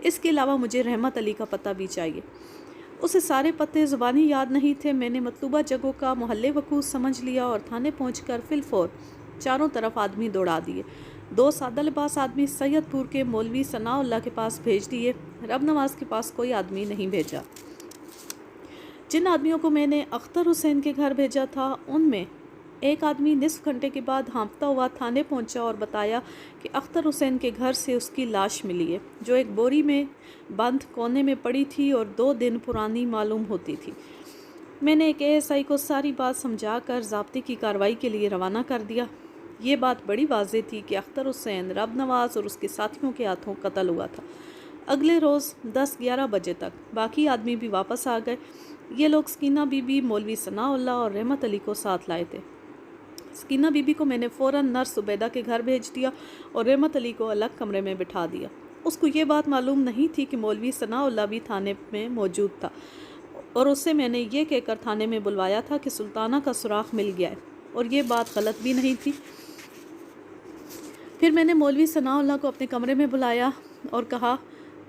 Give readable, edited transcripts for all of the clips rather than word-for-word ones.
اس کے علاوہ مجھے رحمت علی کا پتہ بھی چاہیے۔ اسے سارے پتے زبانی یاد نہیں تھے۔ میں نے مطلوبہ جگہوں کا محلِ وقوع سمجھ لیا اور تھانے پہنچ کر فی الفور چاروں طرف آدمی دوڑا دیے۔ 2 سادہ لباس آدمی سید پور کے مولوی ثناء اللہ کے پاس بھیج دیے۔ رب نواز کے پاس کوئی آدمی نہیں بھیجا۔ جن آدمیوں کو میں نے اختر حسین کے گھر بھیجا تھا ان میں ایک آدمی نصف گھنٹے کے بعد ہانپتا ہوا تھانے پہنچا اور بتایا کہ اختر حسین کے گھر سے اس کی لاش ملی ہے، جو ایک بوری میں بند کونے میں پڑی تھی اور 2 دن پرانی معلوم ہوتی تھی۔ میں نے ایک ASI کو ساری بات سمجھا کر ضابطے کی کارروائی کے لیے روانہ کر دیا۔ یہ بات بڑی واضح تھی کہ اختر حسین رب نواز اور اس کے ساتھیوں کے ہاتھوں قتل ہوا تھا۔ اگلے روز 10-11 بجے تک باقی آدمی بھی واپس آ گئے۔ یہ لوگ سکینہ بی بی، مولوی ثناء اللہ اور رحمت علی کو ساتھ لائے تھے۔ سکینہ بی بی کو میں نے فوراً نرس عبیدہ کے گھر بھیج دیا اور رحمت علی کو الگ کمرے میں بٹھا دیا۔ اس کو یہ بات معلوم نہیں تھی کہ مولوی ثناء اللہ بھی تھانے میں موجود تھا، اور اسے میں نے یہ کہہ کر تھانے میں بلوایا تھا کہ سلطانہ کا سراغ مل گیا ہے، اور یہ بات غلط بھی نہیں تھی۔ پھر میں نے مولوی ثناء اللہ کو اپنے کمرے میں بلایا اور کہا،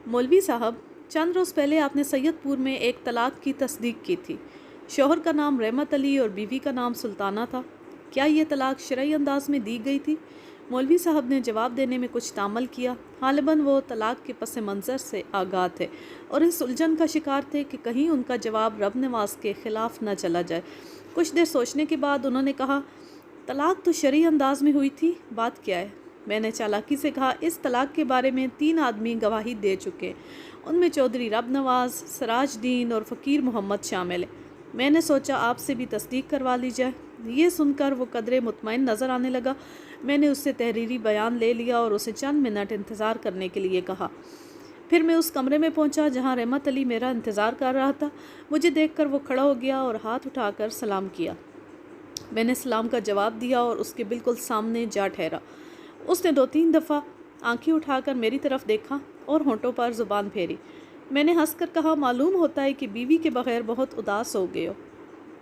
مولوی صاحب، چند روز پہلے آپ نے سید پور میں ایک طلاق کی تصدیق کی تھی۔ شوہر کا نام رحمت علی اور بیوی کا نام سلطانہ تھا۔ کیا یہ طلاق شرعی انداز میں دی گئی تھی؟ مولوی صاحب نے جواب دینے میں کچھ تامل کیا۔ غالباً وہ طلاق کے پس منظر سے آگاہ تھے اور اس الجھن کا شکار تھے کہ کہیں ان کا جواب رب نواز کے خلاف نہ چلا جائے۔ کچھ دیر سوچنے کے بعد انہوں نے کہا، طلاق تو شرعی انداز میں ہوئی تھی، بات کیا ہے؟ میں نے چالاکی سے کہا، اس طلاق کے بارے میں 3 آدمی گواہی دے چکے، ان میں چودھری رب نواز، سراج دین اور فقیر محمد شامل ہیں۔ میں نے سوچا آپ سے بھی تصدیق کروا لی جائے۔ یہ سن کر وہ قدرے مطمئن نظر آنے لگا۔ میں نے اس سے تحریری بیان لے لیا اور اسے چند منٹ انتظار کرنے کے لیے کہا۔ پھر میں اس کمرے میں پہنچا جہاں رحمت علی میرا انتظار کر رہا تھا۔ مجھے دیکھ کر وہ کھڑا ہو گیا اور ہاتھ اٹھا کر سلام کیا۔ میں نے سلام کا جواب دیا اور اس کے بالکل سامنے جا ٹھہرا۔ اس نے 2-3 دفعہ آنکھیں اٹھا کر میری طرف دیکھا اور ہونٹوں پر زبان پھیری۔ میں نے ہنس کر کہا، معلوم ہوتا ہے کہ بیوی کے بغیر بہت اداس ہو گئے ہو۔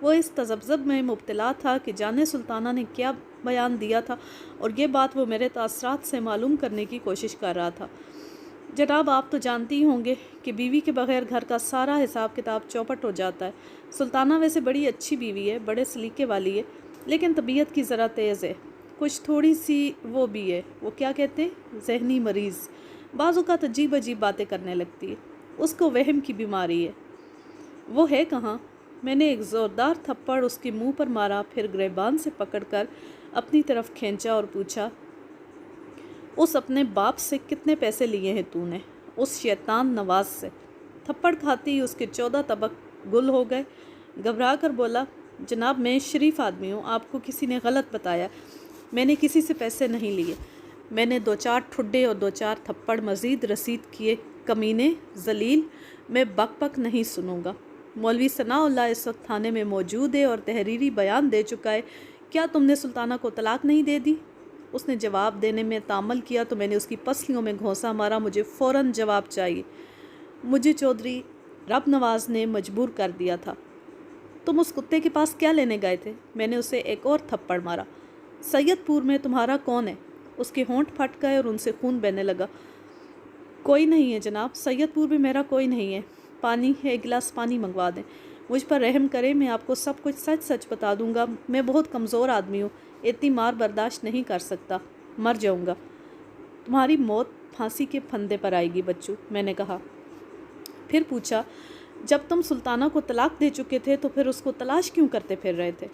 وہ اس تذبذب میں مبتلا تھا کہ جانے سلطانہ نے کیا بیان دیا تھا، اور یہ بات وہ میرے تاثرات سے معلوم کرنے کی کوشش کر رہا تھا۔ جناب، آپ تو جانتی ہی ہوں گے کہ بیوی کے بغیر گھر کا سارا حساب کتاب چوپٹ ہو جاتا ہے۔ سلطانہ ویسے بڑی اچھی بیوی ہے، بڑے سلیقے والی ہے، لیکن طبیعت کی ذرا تیز ہے، کچھ تھوڑی سی وہ بھی ہے، وہ کیا کہتے ہیں، ذہنی مریض۔ بعض اوقات عجیب عجیب باتیں کرنے لگتی ہے، اس کو وہم کی بیماری ہے۔ وہ ہے کہاں؟ میں نے ایک زوردار تھپڑ اس کے منہ پر مارا، پھر گریبان سے پکڑ کر اپنی طرف کھینچا اور پوچھا، اس اپنے باپ سے کتنے پیسے لیے ہیں تو نے؟ اس شیطان نواز سے۔ تھپڑ کھاتی ہی اس کے 14 طبق گل ہو گئے۔ گھبرا کر بولا، جناب میں شریف آدمی ہوں، آپ کو کسی نے غلط بتایا، میں نے کسی سے پیسے نہیں لیے۔ میں نے 2-4 ٹھڈے اور 2-4 تھپڑ مزید رسید کیے۔ کمینے، ذلیل، میں بک بک نہیں سنوں گا۔ مولوی ثناء اللہ اس وقت تھانے میں موجود ہے اور تحریری بیان دے چکا ہے۔ کیا تم نے سلطانہ کو طلاق نہیں دے دی؟ اس نے جواب دینے میں تامل کیا تو میں نے اس کی پسلیوں میں گھونسا مارا۔ مجھے فوراً جواب چاہیے۔ مجھے چودھری رب نواز نے مجبور کر دیا تھا۔ تم اس کتے کے پاس کیا لینے گئے تھے؟ میں نے اسے ایک اور تھپڑ مارا۔ سید پور میں تمہارا کون ہے؟ اس کے ہونٹ پھٹ گئے اور ان سے خون بہنے لگا۔ کوئی نہیں ہے جناب، سید پور میں میرا کوئی نہیں ہے۔ پانی، ایک گلاس پانی منگوا دیں۔ مجھ پر رحم کریں، میں آپ کو سب کچھ سچ سچ بتا دوں گا۔ میں بہت کمزور آدمی ہوں، اتنی مار برداشت نہیں کر سکتا، مر جاؤں گا۔ تمہاری موت پھانسی کے پھندے پر آئے گی بچو، میں نے کہا۔ پھر پوچھا، جب تم سلطانہ کو طلاق دے چکے تھے تو پھر اس کو تلاش کیوں کرتے پھر رہے تھے؟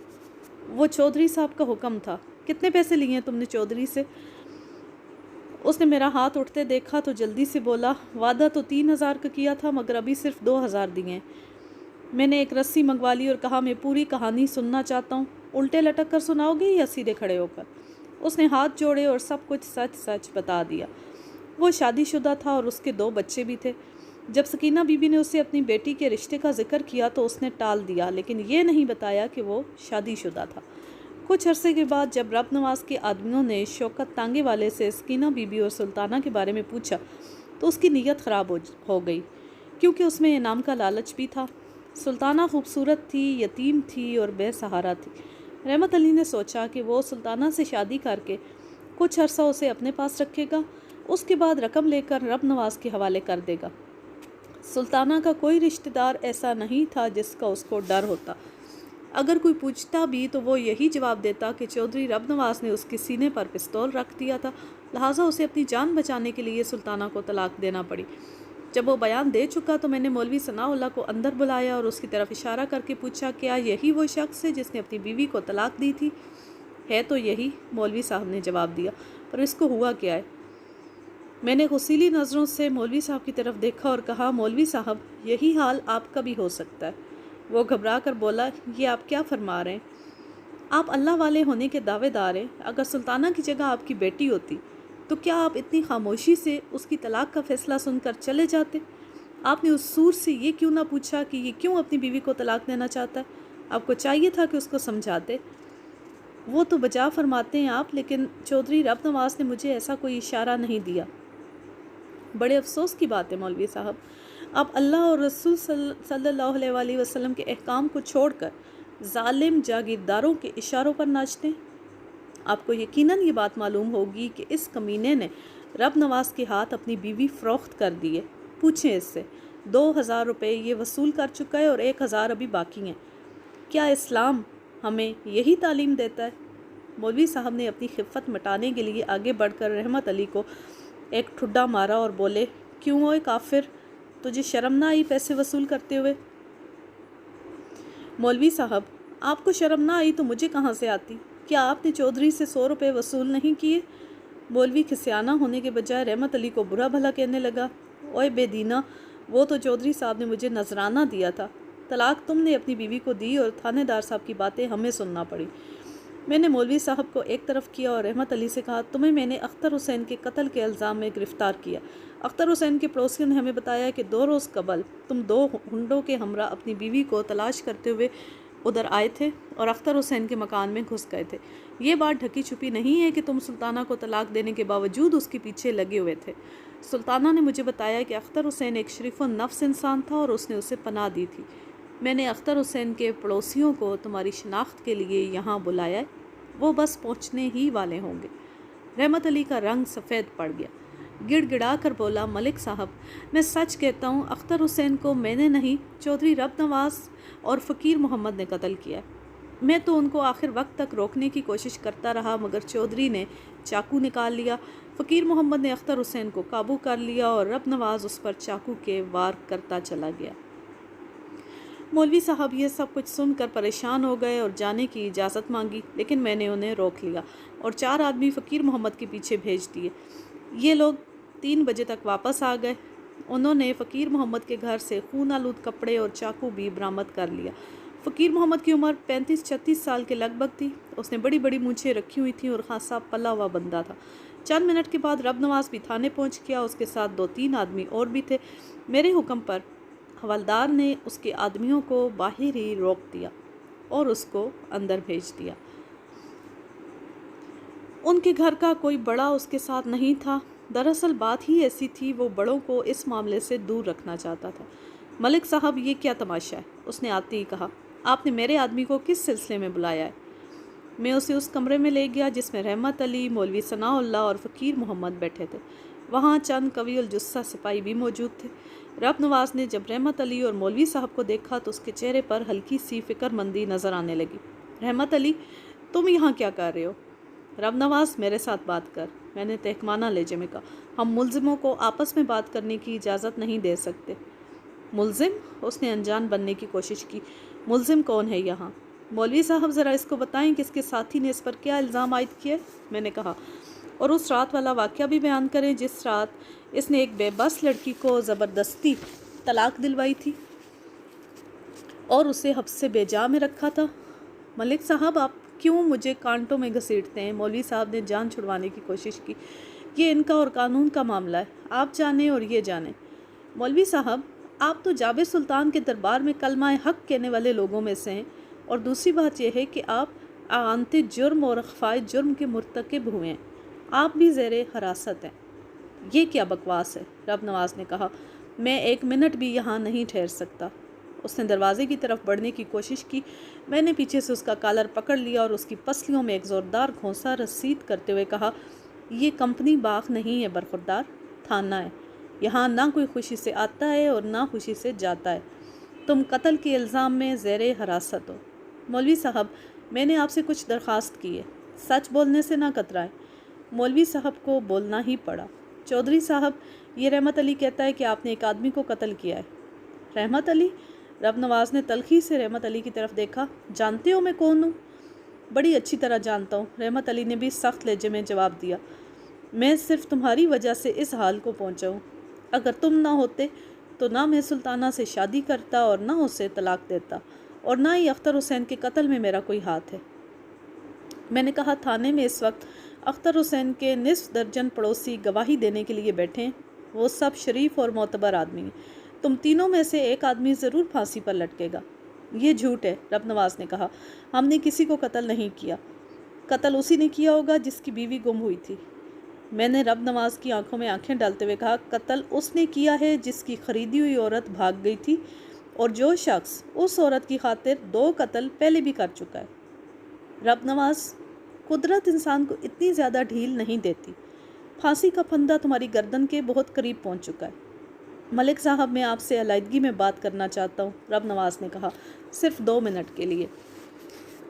وہ چودھری صاحب کا حکم تھا۔ کتنے پیسے لیے ہیں تم نے چودھری سے؟ اس نے میرا ہاتھ اٹھتے دیکھا تو جلدی سے بولا، وعدہ تو 3000 کا کیا تھا، مگر ابھی صرف 2000 دیے ہیں۔ میں نے ایک رسی منگوا لی اور کہا، میں پوری کہانی سننا چاہتا ہوں۔ الٹے لٹک کر سناؤ گے یا سیدھے کھڑے ہو کر؟ اس نے ہاتھ جوڑے اور سب کچھ سچ سچ بتا دیا۔ وہ شادی شدہ تھا اور اس کے 2 بچے بھی تھے۔ جب سکینہ بی بی نے اسے اپنی بیٹی کے رشتے کا ذکر کیا تو اس نے ٹال دیا، لیکن یہ نہیں بتایا کہ وہ شادی شدہ تھا۔ کچھ عرصے کے بعد جب رب نواز کے آدمیوں نے شوکت تانگے والے سے سکینہ بی بی اور سلطانہ کے بارے میں پوچھا تو اس کی نیت خراب ہو گئی، کیونکہ اس میں انعام کا لالچ بھی تھا۔ سلطانہ خوبصورت تھی، یتیم تھی اور بے سہارا تھی۔ رحمت علی نے سوچا کہ وہ سلطانہ سے شادی کر کے کچھ عرصہ اسے اپنے پاس رکھے گا، اس کے بعد رقم لے کر رب نواز کے حوالے کر دے گا۔ سلطانہ کا کوئی رشتہ دار ایسا نہیں تھا جس کا اس کو ڈر ہوتا۔ اگر کوئی پوچھتا بھی تو وہ یہی جواب دیتا کہ چودھری رب نواز نے اس کے سینے پر پستول رکھ دیا تھا، لہٰذا اسے اپنی جان بچانے کے لیے سلطانہ کو طلاق دینا پڑی۔ جب وہ بیان دے چکا تو میں نے مولوی ثناء اللہ کو اندر بلایا اور اس کی طرف اشارہ کر کے پوچھا، کیا یہی وہ شخص ہے جس نے اپنی بیوی کو طلاق دی تھی؟ ہے تو یہی، مولوی صاحب نے جواب دیا، پر اس کو ہوا کیا ہے؟ میں نے غصیلی نظروں سے مولوی صاحب کی طرف دیکھا اور کہا، مولوی صاحب یہی حال آپ کا بھی ہو سکتا ہے۔ وہ گھبرا کر بولا، یہ آپ کیا فرما رہے ہیں؟ آپ اللہ والے ہونے کے دعوے دار ہیں، اگر سلطانہ کی جگہ آپ کی بیٹی ہوتی تو کیا آپ اتنی خاموشی سے اس کی طلاق کا فیصلہ سن کر چلے جاتے؟ آپ نے اس سور سے یہ کیوں نہ پوچھا کہ یہ کیوں اپنی بیوی کو طلاق دینا چاہتا ہے؟ آپ کو چاہیے تھا کہ اس کو سمجھاتے۔ وہ تو بجا فرماتے ہیں آپ، لیکن چودھری رب نواز نے مجھے ایسا کوئی اشارہ نہیں دیا۔ بڑے افسوس کی بات ہے مولوی صاحب، آپ اللہ اور رسول صلی اللہ علیہ وسلم کے احکام کو چھوڑ کر ظالم جاگیرداروں کے اشاروں پر ناچتے ہیں۔ آپ کو یقیناً یہ بات معلوم ہوگی کہ اس کمینے نے رب نواز کے ہاتھ اپنی بیوی فروخت کر دی ہے۔ پوچھیں اس سے، 2000 روپے یہ وصول کر چکا ہے اور 1000 ابھی باقی ہیں۔ کیا اسلام ہمیں یہی تعلیم دیتا ہے؟ مولوی صاحب نے اپنی خفت مٹانے کے لیے آگے بڑھ کر رحمت علی کو ایک ٹھڈا مارا اور بولے، کیوں ہوئے کافر، تجھے شرم نہ آئی پیسے وصول کرتے ہوئے؟ مولوی صاحب، آپ کو شرم نہ آئی تو مجھے کہاں سے آتی؟ کیا آپ نے چودھری سے 100 روپے وصول نہیں کیے؟ مولوی کھسیانہ ہونے کے بجائے رحمت علی کو برا بھلا کہنے لگا، اوئے بے دینہ، وہ تو چودھری صاحب نے مجھے نذرانہ دیا تھا، طلاق تم نے اپنی بیوی کو دی اور تھانے دار صاحب کی باتیں ہمیں سننا پڑی۔ میں نے مولوی صاحب کو ایک طرف کیا اور رحمت علی سے کہا، تمہیں میں نے اختر حسین کے قتل کے الزام میں گرفتار کیا۔ اختر حسین کے پڑوسیوں نے ہمیں بتایا کہ 2 روز قبل تم 2 ہنڈوں کے ہمراہ اپنی بیوی کو تلاش کرتے ہوئے ادھر آئے تھے اور اختر حسین کے مکان میں گھس گئے تھے۔ یہ بات ڈھکی چھپی نہیں ہے کہ تم سلطانہ کو طلاق دینے کے باوجود اس کے پیچھے لگے ہوئے تھے۔ سلطانہ نے مجھے بتایا کہ اختر حسین ایک شریف النفس انسان تھا اور اس نے اسے پناہ دی تھی۔ میں نے اختر حسین کے پڑوسیوں کو تمہاری شناخت کے لیے یہاں بلایا ہے، وہ بس پہنچنے ہی والے ہوں گے۔ رحمت علی کا رنگ سفید پڑ گیا، گڑ گڑا کر بولا، ملک صاحب میں سچ کہتا ہوں، اختر حسین کو میں نے نہیں، چودھری رب نواز اور فقیر محمد نے قتل کیا ہے۔ میں تو ان کو آخر وقت تک روکنے کی کوشش کرتا رہا، مگر چودھری نے چاقو نکال لیا، فقیر محمد نے اختر حسین کو قابو کر لیا اور رب نواز اس پر چاقو کے وار کرتا چلا گیا۔ مولوی صاحب یہ سب کچھ سن کر پریشان ہو گئے اور جانے کی اجازت مانگی، لیکن میں نے انہیں روک لیا اور 4 آدمی فقیر محمد کے پیچھے بھیج دیے۔ یہ لوگ 3 بجے تک واپس آ گئے۔ انہوں نے فقیر محمد کے گھر سے خون آلود کپڑے اور چاقو بھی برآمد کر لیا۔ فقیر محمد کی عمر 35-36 سال کے لگ بھگ تھی۔ اس نے بڑی بڑی مونچھیں رکھی ہوئی تھیں اور خاصا پلا ہوا بندہ تھا۔ چند منٹ کے بعد رب نواز بھی تھانے پہنچ گیا، اس کے ساتھ 2-3 آدمی اور بھی تھے۔ میرے حکم پر حوالدار نے اس کے آدمیوں کو باہر ہی روک دیا اور اس کو اندر بھیج دیا۔ ان کے گھر کا کوئی بڑا اس کے ساتھ نہیں تھا۔ دراصل بات ہی ایسی تھی، وہ بڑوں کو اس معاملے سے دور رکھنا چاہتا تھا۔ ملک صاحب یہ کیا تماشا ہے؟ اس نے آتے ہی کہا، آپ نے میرے آدمی کو کس سلسلے میں بلایا ہے؟ میں اسے اس کمرے میں لے گیا جس میں رحمت علی، مولوی ثناء اللہ اور فقیر محمد بیٹھے تھے۔ وہاں چند قوی الجثہ سپاہی بھی موجود تھے۔ رب نواز نے جب رحمت علی اور مولوی صاحب کو دیکھا تو اس کے چہرے پر ہلکی سی فکر مندی نظر آنے لگی۔ رحمت علی، تم یہاں کیا کر رہے ہو؟ رب نواز، میرے ساتھ بات کر، میں نے تحکمانہ لہجے میں کہا۔ ہم ملزموں کو آپس میں بات کرنے کی اجازت نہیں دے سکتے۔ ملزم؟ اس نے انجان بننے کی کوشش کی۔ ملزم کون ہے یہاں؟ مولوی صاحب ذرا اس کو بتائیں کہ اس کے ساتھی نے اس پر کیا الزام عائد کیا، میں نے کہا، اور اس رات والا واقعہ بھی بیان کریں جس رات اس نے ایک بے بس لڑکی کو زبردستی طلاق دلوائی تھی اور اسے حبس سے بے جا میں رکھا تھا۔ ملک صاحب، آپ کیوں مجھے کانٹوں میں گھسیٹتے ہیں؟ مولوی صاحب نے جان چھڑوانے کی کوشش کی۔ یہ ان کا اور قانون کا معاملہ ہے، آپ جانیں اور یہ جانیں۔ مولوی صاحب، آپ تو جابر سلطان کے دربار میں کلمہ حق کہنے والے لوگوں میں سے ہیں، اور دوسری بات یہ ہے کہ آپ اعانت جرم اور اخفاء جرم کے مرتکب ہوئے ہیں، آپ بھی زیر حراست ہیں۔ یہ کیا بکواس ہے؟ رب نواز نے کہا، میں 1 منٹ بھی یہاں نہیں ٹھہر سکتا۔ اس نے دروازے کی طرف بڑھنے کی کوشش کی۔ میں نے پیچھے سے اس کا کالر پکڑ لیا اور اس کی پسلیوں میں ایک زوردار گھونسا رسید کرتے ہوئے کہا، یہ کمپنی باغ نہیں ہے برخوردار، تھانہ ہے۔ یہاں نہ کوئی خوشی سے آتا ہے اور نہ خوشی سے جاتا ہے۔ تم قتل کے الزام میں زیر حراست ہو۔ مولوی صاحب، میں نے آپ سے کچھ درخواست کی ہے، سچ بولنے سے نہ کترائیں۔ مولوی صاحب کو بولنا ہی پڑا۔ چودھری صاحب، یہ رحمت علی کہتا ہے کہ آپ نے ایک آدمی کو قتل کیا ہے۔ رحمت علی؟ رب نواز نے تلخی سے رحمت علی کی طرف دیکھا۔ جانتے ہو میں کون ہوں؟ بڑی اچھی طرح جانتا ہوں، رحمت علی نے بھی سخت لہجے میں جواب دیا۔ میں صرف تمہاری وجہ سے اس حال کو پہنچا ہوں۔ اگر تم نہ ہوتے تو نہ میں سلطانہ سے شادی کرتا اور نہ اسے طلاق دیتا، اور نہ ہی اختر حسین کے قتل میں میرا کوئی ہاتھ ہے۔ میں نے کہا تھانے میں اس وقت اختر حسین کے نصف درجن پڑوسی گواہی دینے کے لیے بیٹھے ہیں۔ وہ سب شریف اور معتبر آدمی ہیں۔ تم تینوں میں سے ایک آدمی ضرور پھانسی پر لٹکے گا۔ یہ جھوٹ ہے، رب نواز نے کہا۔ ہم نے کسی کو قتل نہیں کیا۔ قتل اسی نے کیا ہوگا جس کی بیوی گم ہوئی تھی۔ میں نے رب نواز کی آنکھوں میں آنکھیں ڈالتے ہوئے کہا، قتل اس نے کیا ہے جس کی خریدی ہوئی عورت بھاگ گئی تھی، اور جو شخص اس عورت کی خاطر 2 قتل پہلے بھی کر چکا ہے۔ رب نواز، قدرت انسان کو اتنی زیادہ ڈھیل نہیں دیتی۔ پھانسی کا پھندا تمہاری گردن کے بہت قریب پہنچ چکا ہے۔ ملک صاحب، میں آپ سے علیحدگی میں بات کرنا چاہتا ہوں، رب نواز نے کہا، صرف 2 منٹ کے لیے۔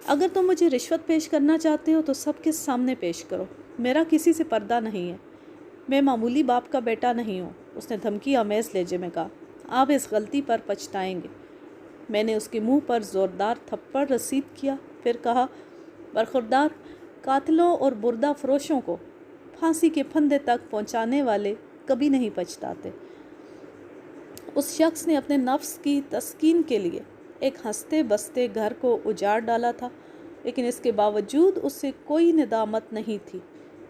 اگر تم مجھے رشوت پیش کرنا چاہتے ہو تو سب کے سامنے پیش کرو، میرا کسی سے پردہ نہیں ہے۔ میں معمولی باپ کا بیٹا نہیں ہوں، اس نے دھمکی آمیز لہجے میں کہا۔ آپ اس غلطی پر پچھتائیں گے۔ میں نے اس کے منہ پر زوردار تھپڑ رسید کیا، پھر کہا، برخوردار، قاتلوں اور بردہ فروشوں کو پھانسی کے پھندے تک پہنچانے والے کبھی نہیں پچھتاتے۔ اس شخص نے اپنے نفس کی تسکین کے لیے ایک ہنستے بستے گھر کو اجاڑ ڈالا تھا، لیکن اس کے باوجود اسے کوئی ندامت نہیں تھی۔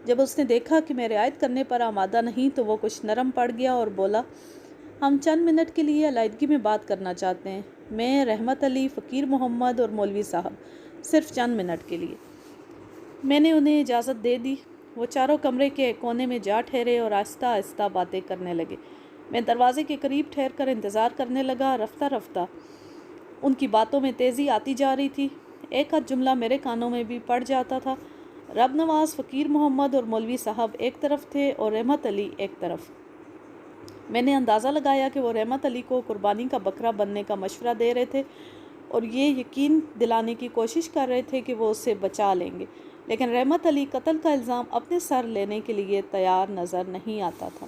جب اس نے دیکھا کہ میں رعایت کرنے پر آمادہ نہیں تو وہ کچھ نرم پڑ گیا اور بولا، ہم چند منٹ کے لیے علیحدگی میں بات کرنا چاہتے ہیں، میں، رحمت علی، فقیر محمد اور مولوی صاحب، صرف چند منٹ کے لیے۔ میں نے انہیں اجازت دے دی۔ وہ چاروں کمرے کے ایک کونے میں جا ٹھہرے اور آہستہ آہستہ باتیں کرنے لگے۔ میں دروازے کے قریب ٹھہر کر انتظار کرنے لگا۔ رفتہ رفتہ ان کی باتوں میں تیزی آتی جا رہی تھی۔ ایک آدھ جملہ میرے کانوں میں بھی پڑ جاتا تھا۔ رب نواز، فقیر محمد اور مولوی صاحب ایک طرف تھے اور رحمت علی ایک طرف۔ میں نے اندازہ لگایا کہ وہ رحمت علی کو قربانی کا بکرا بننے کا مشورہ دے رہے تھے اور یہ یقین دلانے کی کوشش کر رہے تھے کہ وہ اسے بچا لیں گے، لیکن رحمت علی قتل کا الزام اپنے سر لینے کے لیے تیار نظر نہیں آتا تھا۔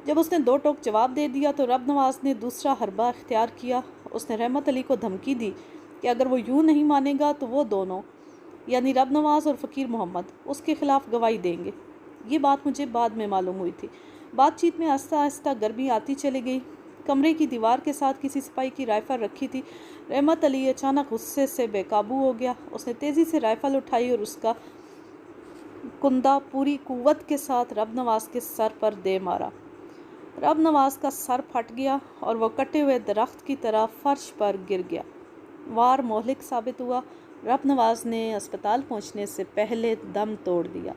جب اس نے 2 ٹوک جواب دے دیا تو رب نواز نے دوسرا حربہ اختیار کیا۔ اس نے رحمت علی کو دھمکی دی کہ اگر وہ یوں نہیں مانے گا تو وہ دونوں، یعنی رب نواز اور فقیر محمد، اس کے خلاف گواہی دیں گے۔ یہ بات مجھے بعد میں معلوم ہوئی تھی۔ بات چیت میں آہستہ آہستہ گرمی آتی چلی گئی۔ کمرے کی دیوار کے ساتھ کسی سپاہی کی رائفل رکھی تھی۔ رحمت علی اچانک غصے سے بے قابو ہو گیا۔ اس نے تیزی سے رائفل اٹھائی اور اس کا کندہ پوری قوت کے ساتھ رب نواز کے سر پر دے مارا۔ رب نواز کا سر پھٹ گیا اور وہ کٹے ہوئے درخت کی طرح فرش پر گر گیا۔ وار مہلک ثابت ہوا۔ رب نواز نے اسپتال پہنچنے سے پہلے دم توڑ دیا۔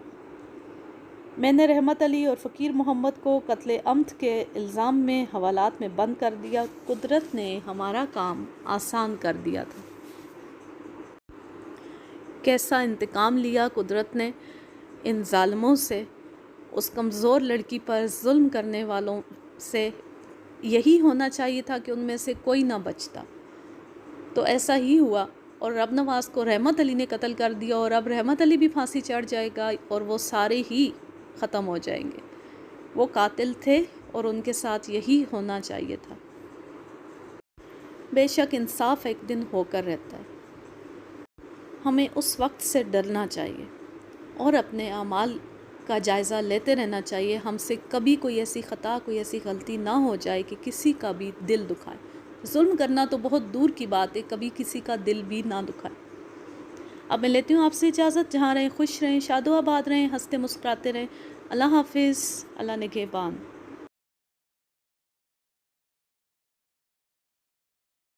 میں نے رحمت علی اور فقیر محمد کو قتل عمد کے الزام میں حوالات میں بند کر دیا۔ قدرت نے ہمارا کام آسان کر دیا تھا۔ کیسا انتقام لیا قدرت نے ان ظالموں سے، اس کمزور لڑکی پر ظلم کرنے والوں سے۔ یہی ہونا چاہیے تھا کہ ان میں سے کوئی نہ بچتا، تو ایسا ہی ہوا اور رب نواز کو رحمت علی نے قتل کر دیا، اور اب رحمت علی بھی پھانسی چڑھ جائے گا اور وہ سارے ہی ختم ہو جائیں گے۔ وہ قاتل تھے اور ان کے ساتھ یہی ہونا چاہیے تھا۔ بے شک انصاف ایک دن ہو کر رہتا ہے۔ ہمیں اس وقت سے ڈرنا چاہیے اور اپنے اعمال کا جائزہ لیتے رہنا چاہیے۔ ہم سے کبھی کوئی ایسی خطا، کوئی ایسی غلطی نہ ہو جائے کہ کسی کا بھی دل دکھائے۔ ظلم کرنا تو بہت دور کی بات ہے، کبھی کسی کا دل بھی نہ دکھائے۔ اب میں لیتی ہوں آپ سے اجازت۔ جہاں رہیں خوش رہیں، شاد و آباد رہیں، ہنستے مسکراتے رہیں۔ اللہ حافظ، اللہ نگہبان۔